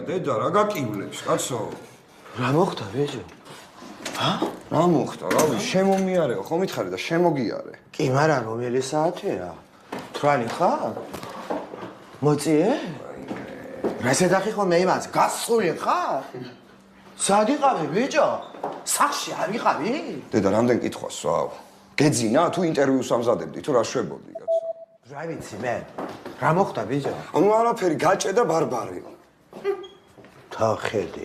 დედა, რა გაკივლებს, კაცო? რა მოხდა, ბიჭო? რა მოხდა, რავი, შემომიარეო, ხო მითხარი და შემოგიარე. კი, მაგრამ რომელი საათია? თვალი ხარ? მოწიე? რასედახი ხოლმე იმას, გასული ხარ? სად იყავი, ბიჭო? სახში არ იყავი? დედა, რამდენ კითხვას ვსვავ? გეძინა თუ ინტერვიუს ამზადებდი, თუ რა შვებოდი, კაცო? რა ვიცი მე? რა მოხდა, ბიჭო? ანუ არაფერი, გაჭე და ბარბარე. თავხედი,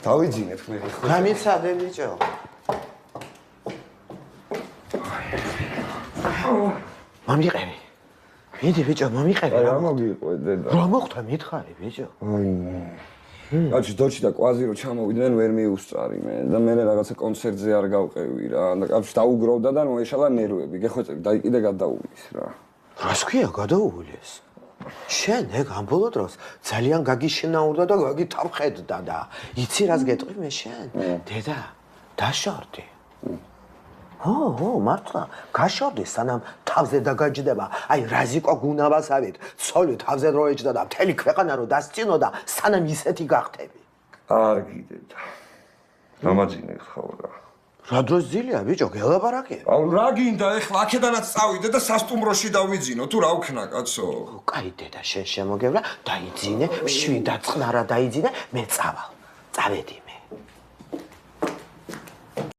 დავიძინებ მე ხო? რა მიცადე, ბიჭო? მომიყევი. მიდი, ბიჭო, მომიყევი. რა მოგიყვე, დედა? რა მოხდა, მითხარი, ბიჭო? კაცი დოჩი და კვაზი რო ჩამოვიდნენ ვერ მიუსწარი მე და მე რაღაცა კონცერტზე არ გავყევი რა და კაცი დაუგროვდა და მოეშალა ნერვები გეხვეწები და კიდე გადაუვლის რა რას ქვია გადაუვლის შენ ეგ ამ ბოლო დროს ძალიან გაგიშნაურდა და გაგითავხედდა და იცი რას გეტყვი მე შენ დედა დაშორდი ო მართლა გაშორდი სანამ თავზე დაგაჯდება აი რაზიკო გუნავასავით ცოლი თავზე რო ეჯდა და მთელი ქვეყანა რო დასწინოდა სანამ ისეთი გახდები კარგი დედა გამაძინე ხავრა რა დროს ძილია ბიჭო გელაპარაკე აუ რა გინდა ეხლა აქედანაც წავიდე და სასტუმროში დავიძინო თუ რა ვქნა კაცო კაი დედა შენ შემოგევლა დაიძინე შვიდად წყნარა დაიძინე მე წავალ წავედი